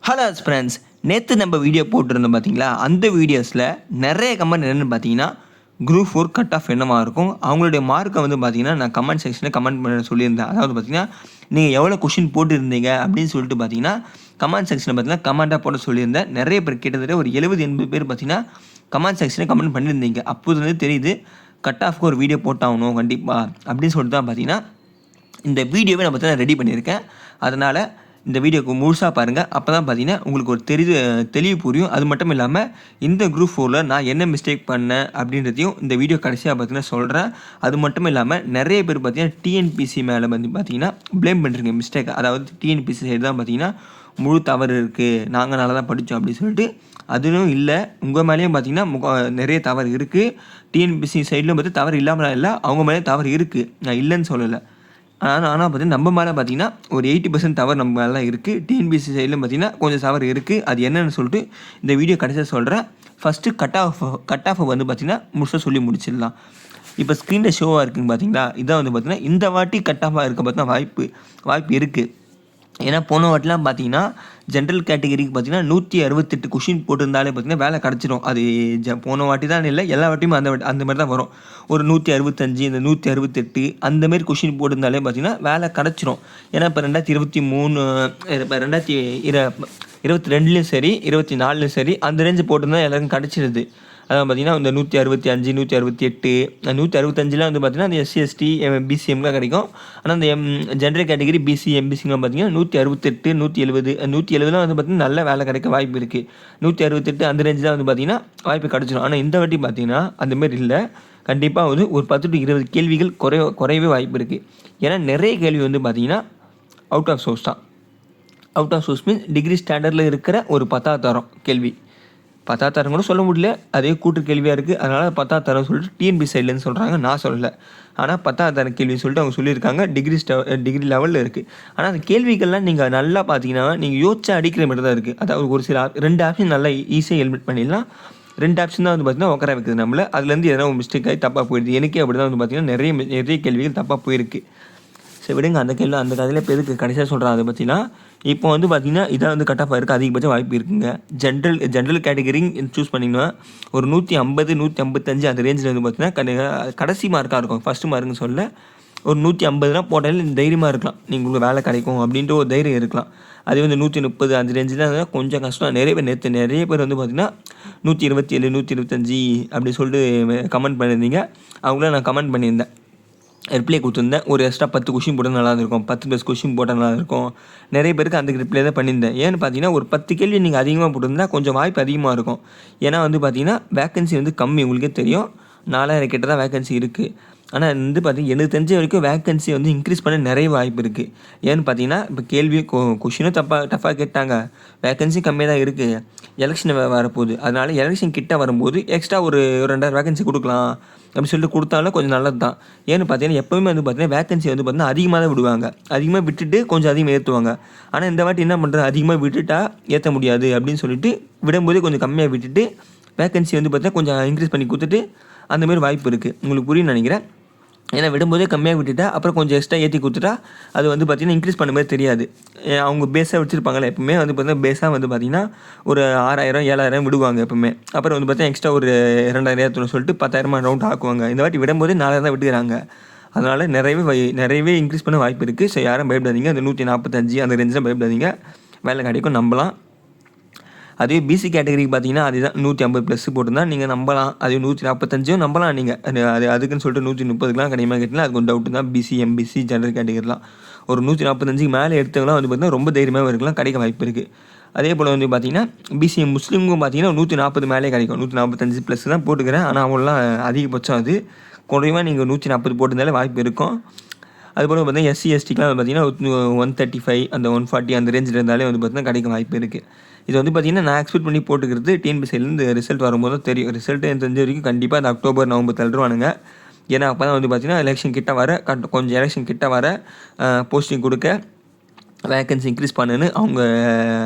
Hello friends, நேற்று நம்ம video போட்டிருந்தோம் பார்த்தீங்களா? அந்த வீடியோஸில் நிறைய கமெண்ட் என்னென்னு பார்த்தீங்கன்னா, குரூப் 4 கட் ஆஃப் என்னவா இருக்கும், அவங்களுடைய மார்க்கை வந்து பார்த்தீங்கன்னா நான் கமெண்ட் செக்ஷனில் கமெண்ட் பண்ண சொல்லியிருந்தேன். அதாவது பார்த்தீங்கன்னா, நீங்கள் எவ்வளோ கொஷின் போட்டுருந்தீங்க அப்படின்னு சொல்லிட்டு பார்த்தீங்கன்னா கமெண்ட் செக்ஷனில் பார்த்தீங்கன்னா கமெண்ட்டாக போட சொல்லியிருந்தேன். நிறைய பேர் கிட்டத்தட்ட ஒரு 70-80 பேர் பார்த்தீங்கன்னா கமெண்ட் செக்ஷனில் கமெண்ட் பண்ணியிருந்தீங்க. அப்போது தெரியுது கட் ஆஃப்க்கு ஒரு வீடியோ போட்டாகணும் கண்டிப்பாக அப்படின்னு சொல்லிட்டு தான் பார்த்தீங்கன்னா இந்த வீடியோவை நான் பார்த்தீங்கன்னா ரெடி பண்ணியிருக்கேன். அதனால் இந்த வீடியோக்கு முழுசாக பாருங்கள். அப்போ தான் பார்த்தீங்கன்னா உங்களுக்கு ஒரு தெளிவு புரியும். அது மட்டும் இல்லாமல் இந்த குரூப் 4ல் நான் என்ன மிஸ்டேக் பண்ணேன் அப்படின்றதையும் இந்த வீடியோ கடைசியாக பார்த்தீங்கன்னா சொல்கிறேன். அது மட்டும் இல்லாமல் நிறைய பேர் பார்த்தீங்கன்னா டிஎன்பிசி மேலே வந்து பார்த்தீங்கன்னா ப்ளேம் பண்ணுறீங்க மிஸ்டேக். அதாவது டிஎன்பிசி சைடு தான் பார்த்தீங்கன்னா முழு தவறு இருக்குது, நாங்கள் நல்லா தான் படித்தோம் அப்படின்னு சொல்லிட்டு. அதுவும் இல்லை, உங்கள் மேலேயும் பார்த்தீங்கன்னா நிறைய தவறு இருக்குது. டிஎன்பிசி சைட்லையும் பார்த்து தவறு இல்லாமல் இல்லை, அவங்க மேலேயும் தவறு இருக்குது, நான் இல்லைன்னு சொல்லலை. ஆனால் பார்த்தீங்கன்னா நம்ம மேலே பார்த்தீங்கன்னா ஒரு 80% தவறு நம்ம மேலே இருக்குது. டிஎன்பிசி சைடில் பார்த்தீங்கன்னா கொஞ்சம் தவறு இருக்குது. அது என்னென்னு சொல்லிட்டு இந்த வீடியோ கடைசியாக சொல்கிறேன். ஃபஸ்ட்டு கட் ஆஃபை வந்து பார்த்திங்கன்னா முழுசாக சொல்லி முடிச்சிடலாம். இப்போ ஸ்க்ரீனில் ஷோவாக இருக்குதுன்னு பார்த்தீங்களா? இதான் வந்து பார்த்திங்கன்னா இந்த வாட்டி கட் ஆஃபாக இருக்க பார்த்தீங்கன்னா வாய்ப்பு இருக்குது. ஏன்னா போன வாட்டிலாம் பார்த்தீங்கன்னா ஜென்ரல் கேட்டகரிக்கு பார்த்தீங்கன்னா 168 கொஷின் போட்டிருந்தாலே பார்த்தீங்கன்னா வேலை கிடச்சிரும். அது போன வாட்டி தான் இல்லை, எல்லா வாட்டியும் அந்த மாதிரி தான் வரும். ஒரு 165 இந்த 168 அந்தமாரி கொஷின் போட்டிருந்தாலே பார்த்தீங்கன்னா வேலை கிடச்சிரும். ஏன்னா இப்போ 2023 இப்போ 2022லேயும் சரி 24லேயும் சரி அந்த ரேஞ்சு போட்டிருந்தா எல்லாருக்கும் கிடச்சிருது. அதான் பார்த்தீங்கன்னா இந்த 165 168 165லாம் வந்து பார்த்தீங்கன்னா அந்த SC ST BCMலாம் கிடைக்கும். ஆனால் அந்த ஜென்ரல் கேட்டகரி BC MBCலாம் பார்த்தீங்கன்னா 168 170 வந்து பார்த்தீங்கன்னா நல்ல வேலை கிடைக்க வாய்ப்பு இருக்குது. 168 அந்த ரேஞ்சு தான் வந்து பார்த்தீங்கன்னா வாய்ப்பு கிடச்சிடும். ஆனால் இந்த வாட்டி பார்த்தீங்கன்னா அந்தமாரி இல்லை. கண்டிப்பாக வந்து ஒரு 10 to 20 கேள்விகள் குறையவே வாய்ப்பு இருக்குது. ஏன்னா நிறைய கேள்வி வந்து பார்த்தீங்கன்னா அவுட் ஆஃப் சோர்ஸ் தான். Out of source means degree ஸ்டாண்டர்டில் இருக்கிற ஒரு 10வது தரம் கேள்வி. 10வது தரம் கூட சொல்ல முடியல, அதே கூட்டு கேள்வியாக இருக்குது. அதனால் 10வது தரம் சொல்லிட்டு டிஎன்பி சைட்லேருந்து சொல்கிறாங்க, நான் சொல்லலை. ஆனால் 10வது தரம் கேள்வின்னு சொல்லிட்டு அவங்க சொல்லியிருக்காங்க. டிகிரி லெவலில் இருக்குது. ஆனால் அந்த கேள்விகள்லாம் நீங்கள் நல்லா பார்த்தீங்கன்னா நீங்கள் யோசிச்சா அடிக்கிற மாதிரி தான் இருக்குது. அதாவது ஒரு சில 2 ஆப்ஷன் நல்லா ஈஸியாக எலிமினேட் பண்ணிடலாம். 2 ஆப்ஷன் தான் வந்து பார்த்தீங்கன்னா உட்கார வைக்குது நம்மளை. அதுலேருந்து எதனா ஒரு மிஸ்டேக் ஆகி தப்பாக போயிடுது. எனக்கே அப்படி தான் வந்து பார்த்தீங்கன்னா நிறைய கேள்விகள் தப்பாக போயிருக்கு. சரி விடுங்க, அந்த கதையில் இப்போ எதுக்கு கடைசியாக சொல்கிறேன் அதை பற்றிலாம். இப்போ வந்து பார்த்திங்கன்னா இதான் வந்து கட் ஆஃப் ஆகிருக்கு, அதிகபட்சம் வாய்ப்பு இருக்குங்க. ஜென்ரல் கேட்டகரி சூஸ் பண்ணிங்கன்னா ஒரு 150 155 அந்த ரேஞ்சில் வந்து பார்த்திங்கன்னா கடைசி மார்க்காக இருக்கும். ஃபஸ்ட்டு மார்க்குன்னு சொல்ல ஒரு 150 போட்டாலே தைரியமாக இருக்கலாம், நீங்கள் உங்களுக்கு வேலை கிடைக்கும் அப்படின்ட்டு ஒரு தைரியம் இருக்கலாம். அதே வந்து 130 அந்த ரேஞ்சில் கொஞ்சம் கஷ்டம். நிறைய பேர் வந்து பார்த்திங்கன்னா 127 125 அப்படி சொல்லிட்டு கமெண்ட் பண்ணியிருந்தீங்க. அவங்கள நான் கமெண்ட் பண்ணியிருந்தேன், ரிப்ளை கொடுத்துருந்தேன். ஒரு எக்ஸ்ட்ரா 10 கொஷின் போட்டால் நல்லாயிருக்கும், 10+ கொஷின் போட்டால் நல்லாயிருக்கும். நிறைய பேருக்கு அந்த ரிப்ளை தான் பண்ணியிருந்தேன். ஏன்னு பார்த்தீங்கன்னா ஒரு 10 கேள்வி நீங்கள் அதிகமாக போட்டிருந்தா கொஞ்சம் வாய்ப்பு அதிகமாக இருக்கும். ஏன்னா வந்து பார்த்தீங்கன்னா வேக்கன்சி வந்து கம்மி, உங்களுக்கே தெரியும். 4000 கிட்ட தான் வேக்கன்சி இருக்குது. ஆனால் வந்து பார்த்தீங்கன்னா எனக்கு தெரிஞ்ச வரைக்கும் வேக்கன்சி வந்து இன்க்ரீஸ் பண்ண நிறைய வாய்ப்பு இருக்குது. ஏன்னு பார்த்தீங்கன்னா இப்போ கொஷினும் டஃப்பாக கேட்டாங்க, வேக்கன்சி கம்மியாக தான் இருக்குது. எலெக்ஷன் வரப்போகுது, அதனால் எலெக்ஷன் கிட்ட வரும்போது எக்ஸ்ட்ரா ஒரு 2000 வேக்கன்சி கொடுக்கலாம் அப்படின்னு சொல்லிட்டு கொடுத்தாலும் கொஞ்சம் நல்லது தான். ஏன்னு பார்த்தீங்கன்னா எப்போவுமே வந்து பார்த்தீங்கன்னா வேக்கன்சி வந்து பார்த்தீங்கன்னா அதிகமாக தான் விடுவாங்க. அதிகமாக விட்டுட்டு கொஞ்சம் அதிகமாக ஏற்றுவாங்க. ஆனால் இந்த வாட்டி என்ன பண்ணுறது, அதிகமாக விட்டுட்டா ஏற்ற முடியாது அப்படின்னு சொல்லிட்டு விடும்போதே கொஞ்சம் கம்மியாக விட்டுட்டு வேக்கன்சி வந்து பார்த்தீங்கன்னா கொஞ்சம் இன்க்ரீஸ் பண்ணி கொடுத்துட்டு அந்தமாரி வாய்ப்பு இருக்குது. உங்களுக்கு புரியும்னு நினைக்கிறேன். ஏன்னா விடும்போதே கம்மியாக விட்டுட்டா அப்புறம் கொஞ்சம் எக்ஸ்ட்ரா ஏற்றி கொடுத்துட்டா அது வந்து பார்த்திங்கன்னா இன்க்ரீஸ் பண்ண மாதிரி தெரியாது. அவங்க பேஸாக வச்சுருப்பாங்களே எப்பவுமே வந்து பார்த்திங்கன்னா பேஸாக வந்து பார்த்திங்கன்னா ஒரு 6000 7000 விடுவாங்க எப்பவுமே. அப்புறம் வந்து பார்த்தீங்கன்னா எக்ஸ்ட்ரா ஒரு 2000 சொல்லிட்டு 10,000 ரவுண்ட் ஆக்குவாங்க. இந்த வாட்டி விடும்போதே 4000 தான் விட்டுக்கிறாங்க. அதனால் நிறையவே இன்க்ரீஸ் பண்ண வாய்ப்பு இருக்குது. ஸோ யாரும் பயப்படாதீங்க, அந்த 145 அந்த ரேஞ்சில் பயப்படாதீங்க, வேலை கிடைக்கும், நம்பலாம். அதே பிசி கேட்டகரிக்கு பார்த்தீங்கன்னா அதுதான் 150+ போட்டுருந்தா நீங்கள் நம்பலாம். அதே 145 நம்பலாம் நீங்கள். அதுக்குன்னு சொல்லிட்டு 130க்குலாம் கண்டிப்பாக கேட்டிங்கன்னா அது கொஞ்சம் டவுட்டு தான். BC MBC ஜென்ரல் கேட்டகரிலாம் ஒரு 145 மேலே எடுத்தவங்களாம் வந்து பார்த்திங்கன்னா ரொம்ப தைரியமாக இருக்கலாம், கிடைக்க வாய்ப்பு இருக்குது. அதே போல் வந்து பார்த்திங்கன்னா BC முஸ்லீமுக்கும் பார்த்தீங்கன்னா 140 மேலே கிடைக்கும். 145+ தான் போட்டுக்கிறேன். ஆனால் அவங்களாம் அதிகபட்சம் அது குறைவாக நீங்கள் 140 போட்டிருந்தாலே வாய்ப்பு இருக்கும். அதுபோல் பார்த்தீங்கன்னா SC STக்கெலாம் பார்த்தீங்கன்னா 135 அந்த 140 அந்த ரேஞ்சில் இருந்தாலே வந்து பார்த்திங்கன்னா கிடைக்க வாய்ப்பு இருக்குது. இது வந்து பார்த்திங்கன்னா நான் எக்ஸ்பெக்ட் பண்ணி போட்டுக்கிறது டிஎன்பிசிலேருந்து ரிசல்ட் வரும்போது தான் தெரியும். ரிசல்ட்டு எனக்கு தெரிஞ்ச வரைக்கும் கண்டிப்பாக அந்த அக்டோபர் நவம்பர் தள்ளுவானுங்க. ஏன்னா அப்போ தான் வந்து பார்த்திங்கன்னா எலெக்ஷன் கிட்ட வர கொஞ்சம் எலெக்ஷன் கிட்ட வர போஸ்டிங் கொடுக்க வேக்கன்சி இன்க்ரீஸ் பண்ணுன்னு அவங்க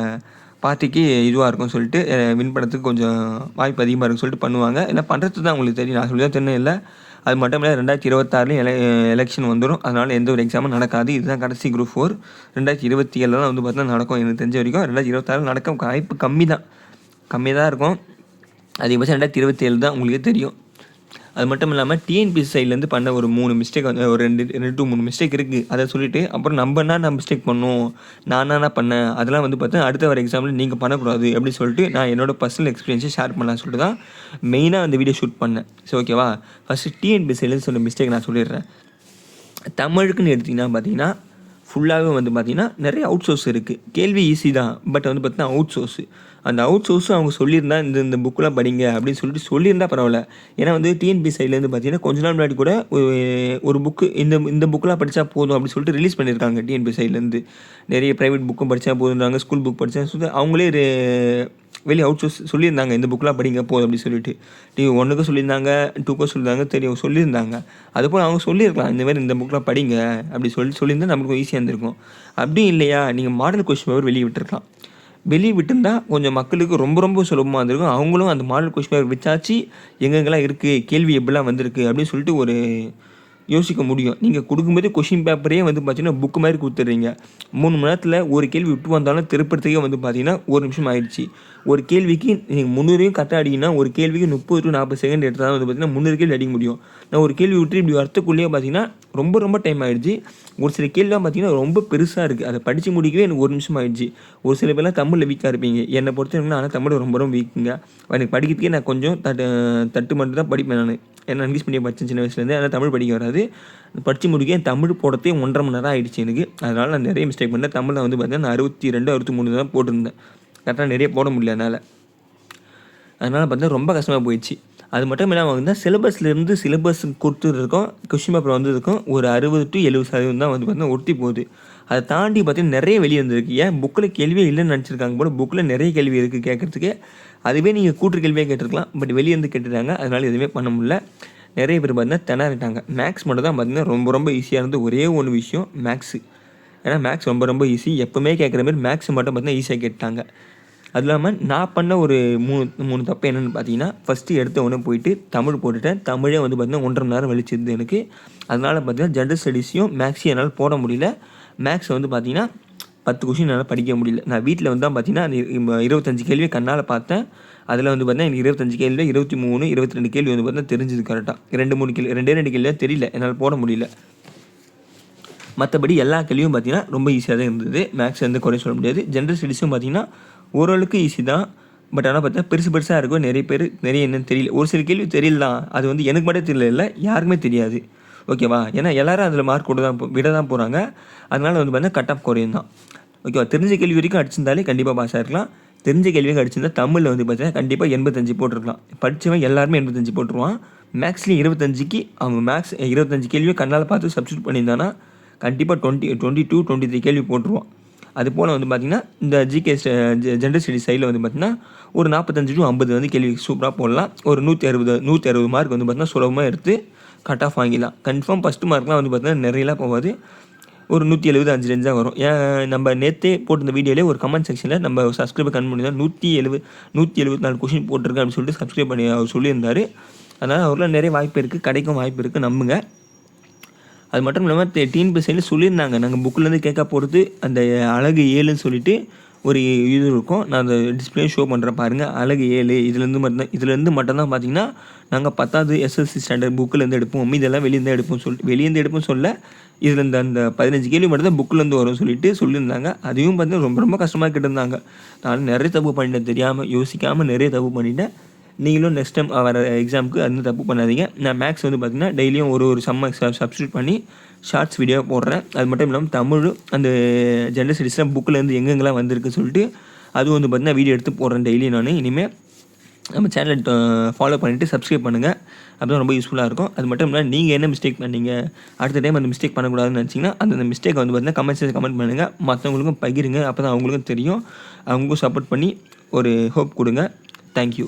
பார்ட்டிக்கு இதுவாக இருக்கும்னு சொல்லிட்டு வின் பண்ணுறதுக்கு கொஞ்சம் வாய்ப்பு அதிகமாக இருக்குன்னு சொல்லிட்டு பண்ணுவாங்க. இல்லை பண்ணுறது தான் உங்களுக்கு தெரியும், நான் சொல்லி தான் தெரியும் இல்லை. அது மட்டும் இல்லை 2026 எலெக்ஷன் வந்துடும். அதனால் எந்த ஒரு எக்ஸாமும் நடக்காது. இதுதான் கடைசி குரூப் 4. 2027 தான் வந்து பார்த்தீங்கன்னா நடக்கும். எனக்கு தெரிஞ்ச வரைக்கும் 2026 நடக்க வாய்ப்பு கம்மி தான் இருக்கும். அதிகபட்சம் 2027 தான், உங்களுக்கே தெரியும். அது மட்டும் இல்லாமல் டிஎன்பிஎஸ்சி சைட்லேருந்து பண்ண ஒரு 3 மிஸ்டேக் வந்து ஒரு 2 to 3 மிஸ்டேக் இருக்குது. அதை சொல்லிவிட்டு அப்புறம் நான் மிஸ்டேக் பண்ணோம், நான் பண்ணேன், அதெல்லாம் வந்து பார்த்தா அடுத்த வர எக்ஸாம்பிள் நீங்கள் பண்ணக்கூடாது அப்படின்னு சொல்லிட்டு நான் என்னோடய பர்சனல் எக்ஸ்பீரியன்ஸை ஷேர் பண்ணலான்னு சொல்லிட்டு தான் மெயினாக அந்த வீடியோ ஷூட் பண்ணேன். சரி, ஓகேவா? ஃபஸ்ட்டு டிஎன்பிஎஸ்சிலேருந்து சொன்ன மிஸ்டேக் நான் சொல்லிடுறேன். தமிழுக்குன்னு எடுத்திங்கன்னா பார்த்தீங்கன்னா ஃபுல்லாகவே வந்து பார்த்திங்கன்னா நிறைய அவுட் சோர்ஸ் இருக்குது. கேள்வி ஈஸி தான், பட் வந்து பார்த்தீங்கன்னா அவுட் சோர்ஸு. அந்த அவுட் சோர்ஸும் அவங்க சொல்லியிருந்தா இந்த புக்கெலாம் படிங்க அப்படின்னு சொல்லிட்டு சொல்லியிருந்தா பரவாயில்ல. ஏன்னா வந்து டிஎன்பி சைட்லேருந்து பார்த்தீங்கன்னா கொஞ்ச நாள் முன்னாடி கூட ஒரு புக்கு இந்த புக்கெலாம் படித்தா போதும் அப்படின்னு சொல்லிட்டு ரிலீஸ் பண்ணியிருக்காங்க. டிஎன்பி சைட்லேருந்து நிறைய ப்ரைவேட் புக்கும் படித்தா போதுன்றாங்க, ஸ்கூல் புக் படித்தா சொல்லி அவங்களே வெளியே அவுட் சோர்ஸ் சொல்லியிருந்தாங்க. இந்த புக்கெலாம் படிங்க போதும் அப்படின்னு சொல்லிட்டு TV1க்கும் சொல்லியிருந்தாங்க, 2க்கும் சொல்லியிருந்தாங்க, தெரியும் சொல்லியிருந்தாங்க. அதுபோல் அவங்க சொல்லியிருக்கலாம் இந்தமாதிரி இந்த புக்கெலாம் படிங்க அப்படி சொல்லியிருந்தால் நம்மளுக்கு ஈஸியாக இருந்திருக்கும். அப்படி இல்லையா, நீங்கள் மாடல் கொஸ்டின் பேப்பர் வெளியே விட்டுருக்கலாம். வெளியே விட்டுருந்தால் கொஞ்சம் மக்களுக்கு ரொம்ப சுலபமாக இருந்திருக்கும். அவங்களும் அந்த மாடல் கொஸ்டின் பேப்பர் வச்சாச்சு எங்கெங்கெல்லாம் இருக்குது, கேள்வி எப்படிலாம் வந்திருக்கு அப்படின்னு சொல்லிட்டு ஒரு யோசிக்க முடியும். நீங்கள் கொடுக்கும்போது கொஷின் பேப்பரே வந்து பார்த்தீங்கன்னா புக்கு மாதிரி கொடுத்துட்றீங்க. 3 மணி நேரத்தில் ஒரு கேள்வி விட்டு வந்தாலும் திருப்பறதுக்கே வந்து பார்த்தீங்கன்னா 1 நிமிஷம் ஆயிடுச்சு. ஒரு கேள்விக்கு நீங்கள் 300 கரெக்டாக அடிங்கன்னா ஒரு கேள்விக்கு 30 to 40 செகண்ட் எடுத்தால் தான் வந்து பார்த்தீங்கன்னா 300 கேள்வி அடிக்க முடியும். நான் ஒரு கேள்வி விட்டு இப்படி வரத்துக்குள்ளேயே பார்த்தீங்கன்னா ரொம்ப டைம் ஆகிடுச்சு. ஒரு சில கேள்விலாம் பார்த்தீங்கன்னா ரொம்ப பெருசாக இருக்குது, அதை படித்து முடிக்கவே எனக்கு 1 நிமிஷம் ஆகிடுச்சு. ஒரு சில பேர்லாம் தமிழில் வீக்காக இருப்பீங்க. என்னை பொறுத்தவரைக்கும் ஆனால் தமிழ் ரொம்ப வீக்குங்க. எனக்கு படிக்கிறதுக்கே நான் கொஞ்சம் தட்டு மட்டும் தான் படிப்பேன். நான் ஏன்னா இங்கிலீஷ் மீடியம் படித்தேன் சின்ன வயசுலேருந்து, அதனால் தமிழ் படிக்க வராது. படித்து முடிக்க தமிழ் போடுறதே 1.5 மணி நேரம் ஆகிடுச்சு எனக்கு. அதனால் நான் நிறைய மிஸ்டேக் பண்ணேன். தமிழில் வந்து பார்த்தீங்கன்னா நான் 62 63 தான் போட்டிருந்தேன். கரெக்டாக நிறைய போட முடியல அதனால் பார்த்தா ரொம்ப கஷ்டமாக போயிடுச்சு. அது மட்டும் இல்லாமல் வந்து சிலபஸ்லேருந்து சிலபஸ் கொடுத்துருக்கோம், கொஸ்டின் பேப்பர் வந்ததுக்கும் ஒரு 60 to 70% தான் வந்து பார்த்தீங்கன்னா ஒட்டி போகுது. அதை தாண்டி பார்த்தீங்கன்னா நிறைய வெளியே வந்திருக்கு. ஏன் புக்கில் கேள்வியே இல்லைன்னு நினச்சிருக்காங்க போல, புக்கில் நிறைய கேள்வி இருக்குது கேட்குறதுக்கு. அதுவே நீங்கள் கூட்டு கேள்வியாக கேட்டிருக்கலாம், பட் வெளியே வந்து கேட்டுட்டாங்க. அதனால் எதுவுமே பண்ண முடியல. நிறைய பேர் பார்த்தீங்கன்னா திணறிட்டாங்க. மேக்ஸ் மட்டும் தான் பார்த்தீங்கன்னா ரொம்ப ஈஸியாக இருந்தது. ஒரே ஒரு விஷயம் மேக்ஸு. ஏன்னா மேக்ஸ் ரொம்ப ஈஸி. எப்போவுமே கேட்குற மாதிரி மேக்ஸ் மட்டும் பார்த்தீங்கன்னா ஈஸியாக கேட்டாங்க. அது இல்லாமல் நான் பண்ண ஒரு 3 தப்பு என்னென்னு பார்த்தீங்கன்னா, ஃபஸ்ட்டு எடுத்த உடனே போயிட்டு தமிழ் போட்டுட்டேன். தமிழே வந்து பார்த்தீங்கன்னா 1.5 மணி நேரம் வெளிச்சிருது எனக்கு. அதனால் பார்த்தீங்கன்னா ஜென்ரல் ஸ்டடீஸையும் மேக்ஸையும் என்னால் போட முடியல. மேக்ஸை வந்து பார்த்தீங்கன்னா 10 கொஷின் என்னால் படிக்க முடியல. நான் வீட்டில் வந்து தான் பார்த்தீங்கன்னா 25 கேள்வி கண்ணால் பார்த்தேன். அதில் வந்து பார்த்தீங்கன்னா எனக்கு 25 கேள்வி 23 22 கேள்வி வந்து பார்த்தீங்கன்னா தெரிஞ்சுது கரெக்டாக. 2 கேள்வி தான் தெரியல, என்னால் போட முடியல. மற்றபடி எல்லா கேள்வியும் பார்த்தீங்கன்னா ரொம்ப ஈஸியாக தான் இருந்தது. மேக்ஸ் வந்து குறை சொல்ல முடியாது. ஜென்ரல் ஸ்டடீஸும் பார்த்தீங்கன்னா ஓரளவுக்கு ஈஸி தான். பட் ஆனால் பார்த்தீங்கன்னா பெருசாக இருக்கும். நிறைய என்னன்னு தெரியல. ஒரு சில கேள்வி தெரியல தான், அது வந்து எனக்கு மட்டும் தெரியல, யாருக்குமே தெரியாது. ஓகேவா? ஏன்னா எல்லோரும் அதில் மார்க் விட தான் போகிறாங்க. அதனால் வந்து பார்த்தீங்கன்னா கட் ஆஃப் குறையும் தான். ஓகேவா? தெரிஞ்ச கேள்வி வரைக்கும் அடிச்சிருந்தாலே கண்டிப்பாக பாஸ் ஆகிருக்கலாம். தெரிஞ்ச கேள்வியாக அடிச்சிருந்தா தமிழில் வந்து பார்த்தீங்கன்னா கண்டிப்பாக 85 போட்டிருக்கலாம். படித்தவன் எல்லாருமே 85 போட்டுருவான். மேக்ஸ்லேயும் 25க்கு அவங்க மேக்ஸ் 25 கேள்வியை கண்ணால் பார்த்து சப்ஸ்டியூட் பண்ணியிருந்தானா கண்டிப்பாக 22 23 கேள்வி போட்டுருவான். அது போல் வந்து பார்த்திங்கன்னா இந்த ஜிகே ஜென்ரல் ஸ்டடீஸ் சைடில் வந்து பார்த்திங்கன்னா ஒரு 45 to 50 வந்து கேள்வி சூப்பராக போடலாம். ஒரு 160 மார்க் வந்து பார்த்திங்கன்னா சுலபமாக எடுத்து கட் ஆஃப் வாங்கிடலாம். கன்ஃபார்ம் ஃபஸ்ட்டு மார்க்லாம் வந்து பார்த்திங்கன்னா நிறையலாம் போகாது, ஒரு 175 ரேஞ்ச் தான் வரும். ஏன் நம்ம நேற்றே போட்டிருந்த வீடியோவிலே ஒரு கமெண்ட் செக்ஷனில் நம்ம சப்ஸ்கிரைபர் கமெண்ட் பண்ணி தான் 174 கொஷின் போட்டிருக்கேன் அப்படின்னு சொல்லிட்டு சப்ஸ்கிரைப் பண்ணி அவர் சொல்லியிருந்தார். அதனால் அவரில் நிறைய வாய்ப்பு இருக்குது, கிடைக்கும் வாய்ப்பு இருக்குது, நம்புங்க. அது மட்டும் இல்லாமல் டிஎன்பிஎஸ்சியில் சொல்லியிருந்தாங்க, நாங்கள் புக்கிலேருந்து கேட்க போகிறது அந்த அழகு 7ன்னு சொல்லிட்டு ஒரு இது இருக்கும். நான் அந்த டிஸ்பிளே ஷோ பண்ணுறேன் பாருங்கள். அழகு 7 இதுலேருந்து மட்டும்தான் பார்த்தீங்கன்னா நாங்கள் 10th SSC ஸ்டாண்டர்ட் புக்கிலேருந்து எடுப்போம், இதெல்லாம் வெளியேருந்து எடுப்போம் சொல்ல இதில் அந்த 15 கேள்வி மட்டும் தான் புக்கிலேருந்து வரும் சொல்லியிருந்தாங்க. அதையும் பார்த்தீங்கன்னா ரொம்ப கஷ்டமாக கேட்டிருந்தாங்க. நான் நிறைய தப்பு பண்ணிட்டேன், தெரியாமல் யோசிக்காமல் நிறைய தப்பு பண்ணிட்டேன். நீங்களும் நெக்ஸ்ட் டைம் வர எக்ஸாமுக்கு அந்த தப்பு பண்ணாதீங்க. நான் மேக்ஸ் வந்து பார்த்திங்கன்னா டெய்லியும் ஒரு சம்ம சப்ஸ்டியூட் பண்ணி ஷார்ட்ஸ் வீடியோ போடுறேன். அது மட்டும் இல்லாமல் தமிழ் அந்த ஜென்ரல் ஸ்டடீஸ்லாம் புக்கிலேருந்து எங்கெங்கெல்லாம் வந்திருக்குன்னு சொல்லிட்டு அதுவும் வந்து பார்த்திங்கன்னா வீடியோ எடுத்து போடுறேன் டெய்லி. நான் இனிமேல் நம்ம சேனலை ஃபாலோ பண்ணிவிட்டு சப்ஸ்கிரைப் பண்ணுங்கள், அப்போ ரொம்ப யூஸ்ஃபுல்லாக இருக்கும். அது மட்டும் இல்லாமல் நீங்கள் என்ன மிஸ்டேக் பண்ணீங்க, அடுத்த டைம் அந்த மிஸ்டேக் பண்ணக்கூடாதுன்னு நினச்சிங்கன்னா அந்த மிஸ்டேக்கை வந்து பார்த்திங்கன்னா கமெண்ட் பண்ணுங்கள், மற்றவங்களுக்கும் பகிருங்க. அப்போ தான் அவங்களுக்கும் தெரியும், அவங்களுக்கும் சப்போர்ட் பண்ணி ஒரு ஹோப் கொடுங்க. தேங்க்யூ.